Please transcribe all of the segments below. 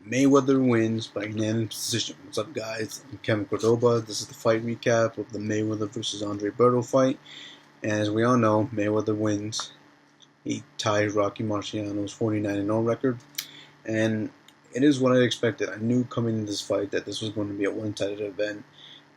Mayweather wins by unanimous decision. What's up, guys? I'm Kevin Cordoba. This is the fight recap of the Mayweather versus Andre Berto fight. And as we all know, Mayweather wins. He ties Rocky Marciano's 49-0 record. And it is what I expected. I knew coming into this fight that this was going to be a one-sided event.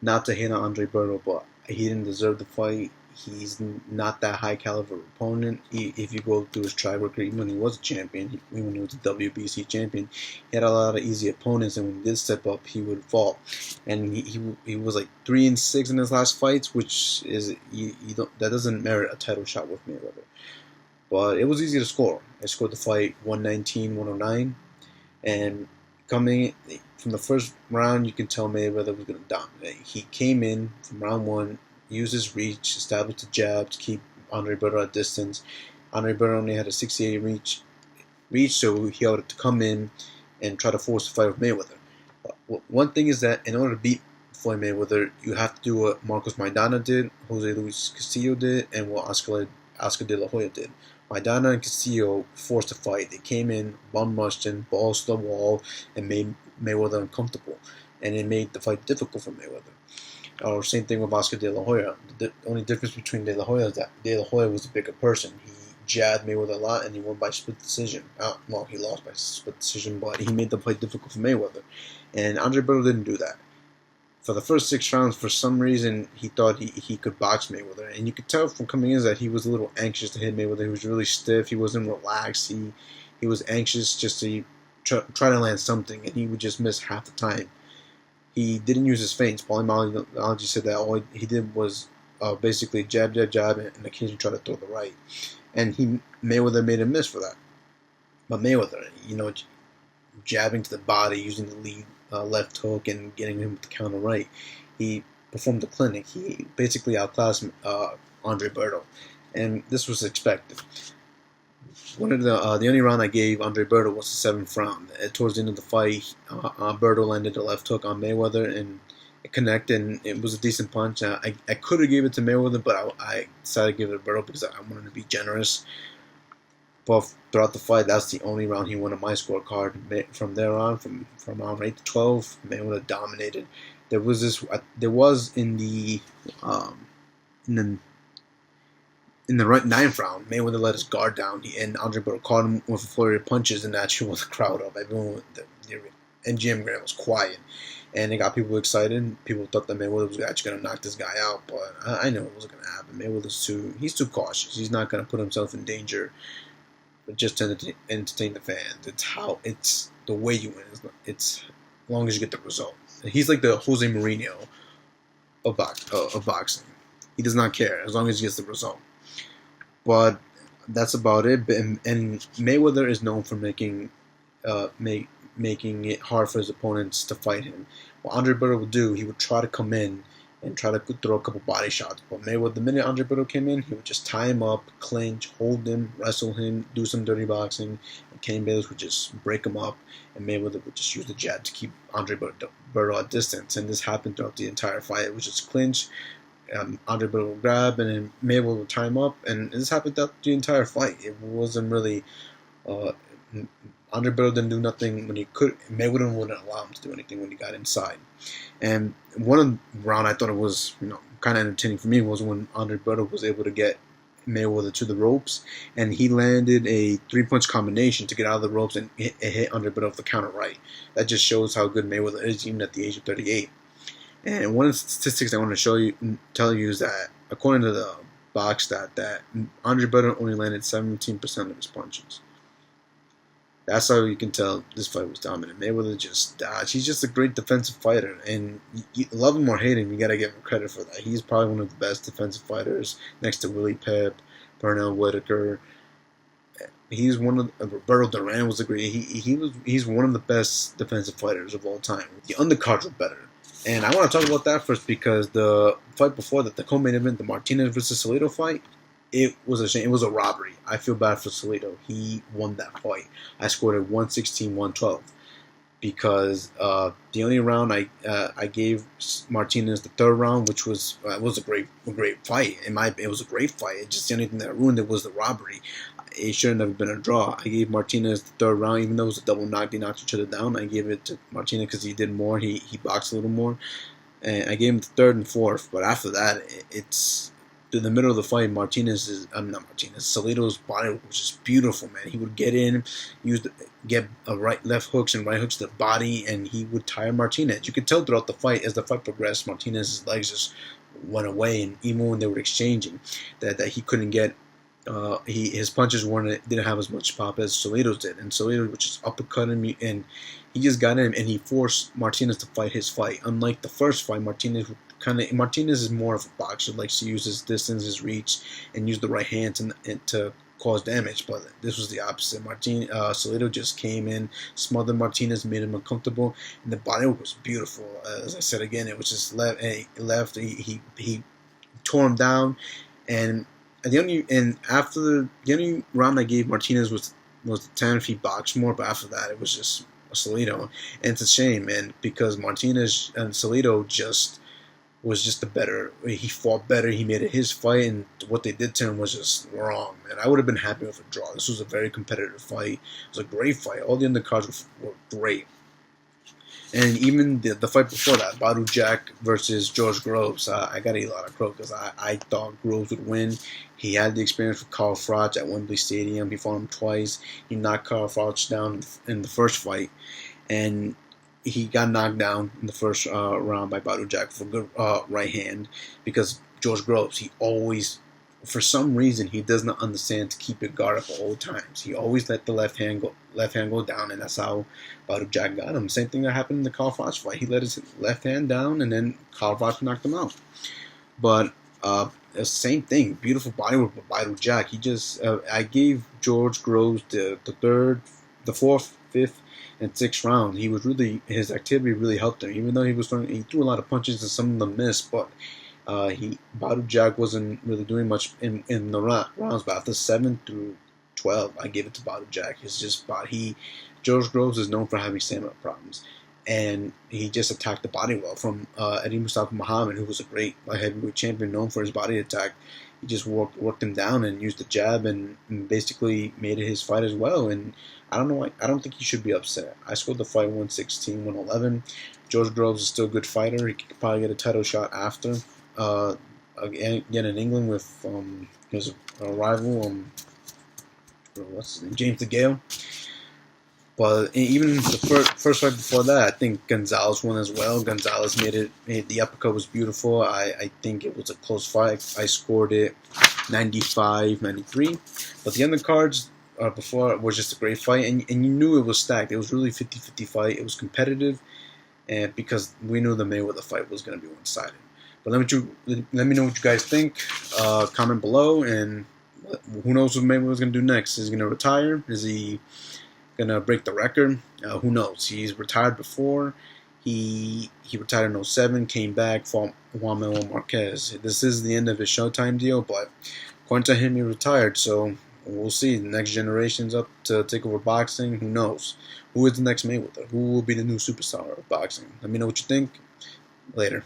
Not to hate on Andre Berto, but he didn't deserve the fight. He's not that high caliber opponent. If you go through his track record, even when he was a champion, even when he was a WBC champion, he had a lot of easy opponents, and when he did step up, he would fall. And he was like 3-6 in his last fights, which is that doesn't merit a title shot with Mayweather. But it was easy to score. I scored the fight 119-109, and coming from the first round, you can tell Mayweather was going to dominate. He came in from round one, used his reach, established a jab to keep Andre Berto at distance. Andre Berto only had a 68 reach, so he had to come in and try to force the fight with Mayweather. One thing is that in order to beat Floyd Mayweather, you have to do what Marcos Maidana did, Jose Luis Castillo did, and what Oscar de la Hoya did. Maidana and Castillo forced the fight. They came in, bum rushed him, balls to the wall, and made Mayweather uncomfortable. And it made the fight difficult for Mayweather. Or same thing with Oscar de la Hoya. The only difference between De La Hoya is that De La Hoya was a bigger person. He jabbed Mayweather a lot, and he won by split decision. Well, he lost by split decision, but he made the fight difficult for Mayweather. And Andre Berto didn't do that. For the first 6 rounds, for some reason, he thought he could box Mayweather. And you could tell from coming in that he was a little anxious to hit Mayweather. He was really stiff. He wasn't relaxed. He was anxious just to try to land something, and he would just miss half the time. He didn't use his feints. Polymology said that all he did was basically jab, and occasionally try to throw the right. And Mayweather made him miss for that. But Mayweather, jabbing to the body, using the lead left hook and getting him with the counter right, he performed a clinic. He basically outclassed Andre Berto, and this was expected. One of the only round I gave Andre Berto was the 7th round. Towards the end of the fight, Berto landed a left hook on Mayweather, and it connected, and it was a decent punch. I could have gave it to Mayweather, but I decided to give it to Berto because I wanted to be generous. But throughout the fight, that's the only round he won on my scorecard. From there on, from round 8 to 12, Mayweather dominated. There was in the 9th round, Mayweather let his guard down, and Andre Berto caught him with a flurry of punches, and that woke the crowd up. Everyone, the MGM ground was quiet, and it got people excited. People thought that Mayweather was actually going to knock this guy out, but I know it wasn't going to happen. Mayweather's too cautious. He's not going to put himself in danger just to entertain the fans. It's the way you win. It's as long as you get the result. He's like the Jose Mourinho of boxing. He does not care as long as he gets the result. But that's about it. And Mayweather is known for making it hard for his opponents to fight him. What Andre Berto would do, he would try to come in and try to throw a couple body shots. But Mayweather, the minute Andre Berto came in, he would just tie him up, clinch, hold him, wrestle him, do some dirty boxing. And Cain Bayless would just break him up, and Mayweather would just use the jab to keep Andre Berto at distance. And this happened throughout the entire fight. It was just clinch. Andre Berto would grab, and then Mayweather would tie him up, and this happened throughout the entire fight. It wasn't really Andre Berto didn't do nothing when he could. Mayweather wouldn't allow him to do anything when he got inside. And one of the round I thought it was kind of entertaining for me was when Andre Berto was able to get Mayweather to the ropes, and he landed a 3-punch combination to get out of the ropes and hit Andre Berto with the counter right. That just shows how good Mayweather is, even at the age of 38. And one of the statistics I want to tell you is that according to the box stat, that Andre Berto only landed 17% of his punches. That's how you can tell this fight was dominant. Mayweather just dodged. He's just a great defensive fighter, and you love him or hate him, you gotta give him credit for that. He's probably one of the best defensive fighters next to Willie Pep, Pernell Whitaker. He's one of Roberto Duran was a great. He's one of the best defensive fighters of all time. The undercards are better. And I want to talk about that first because the fight before that, the co-main event, the Martinez versus Salido fight, it was a shame. It was a robbery. I feel bad for Salido. He won that fight. I scored it 116-112 because the only round I gave Martinez the 3rd round, which was a great fight. It was a great fight. It's just the only thing that ruined it was the robbery. it shouldn't have been a draw. I gave Martinez the third round, even though it was a double knock. They knocked each other down. I gave it to Martinez because he did more. He boxed a little more. And I gave him the third and fourth. But after that, it's in the middle of the fight. Salido's body was just beautiful, man. He would get in, get a left hooks and right hooks to the body, and he would tire Martinez. You could tell throughout the fight, as the fight progressed, Martinez's legs just went away, and even when they were exchanging, that he couldn't get. His punches didn't have as much pop as Salido's did, and Salido would just uppercut him, and he just got in, and he forced Martinez to fight his fight. Unlike the first fight, Martinez is more of a boxer, likes to use his distance, his reach, and use the right hand to cause damage. But this was the opposite. Salido just came in, smothered Martinez, made him uncomfortable, and the body was beautiful. As I said again, it was just left. He tore him down, and the only round I gave Martinez was the 10th. He boxed more, but after that it was just Salido, and it's a shame, man, because Martinez and Salido was just the better. He fought better. He made it his fight, and what they did to him was just wrong, man. I would have been happy with a draw. This was a very competitive fight. It was a great fight. All the undercards were great. And even the fight before that, Badou Jack versus George Groves, I got to eat a lot of crow because I thought Groves would win. He had the experience with Carl Froch at Wembley Stadium. He fought him twice. He knocked Carl Froch down in the first fight, and he got knocked down in the first round by Badou Jack for a good right hand, because George Groves, he always, for some reason, he does not understand to keep it guard up at all times. He always let the left hand go down, and that's how Badou Jack got him. Same thing that happened in the Carl Froch fight. He let his left hand down, and then Carl Froch knocked him out. But same thing, beautiful body work with Badou Jack. He just, I gave George Groves the third, the fourth, fifth, and sixth round. His activity really helped him, even though he threw a lot of punches and some of them missed, but Badou Jack wasn't really doing much in the rounds. But after 7 through 12, I gave it to Badou Jack. George Groves is known for having stamina problems, and he just attacked the body well from Eddie Mustafa Muhammad, who was a great heavyweight champion known for his body attack. He just worked him down and used the jab and basically made it his fight as well. And I don't think he should be upset. I scored the fight 116, 111. George Groves is still a good fighter. He could probably get a title shot after. Again in England with his rival, what's his name? James DeGale. But even the first fight before that, I think Gonzalez won as well. Gonzalez made it. The uppercut was beautiful. I think it was a close fight. I scored it 95-93. But the undercards before was just a great fight, and you knew it was stacked. It was really 50-50 fight. It was competitive, and because we knew the Mayweather fight was going to be one-sided. But let me know what you guys think. Comment below, and who knows what Mayweather's going to do next? Is he going to retire? Is he going to break the record? Who knows? He's retired before. He retired in 07, came back, fought Juan Manuel Marquez. This is the end of his Showtime deal, but according to him, he retired. So we'll see. The next generation's up to take over boxing. Who knows? Who is the next Mayweather? Who will be the new superstar of boxing? Let me know what you think. Later.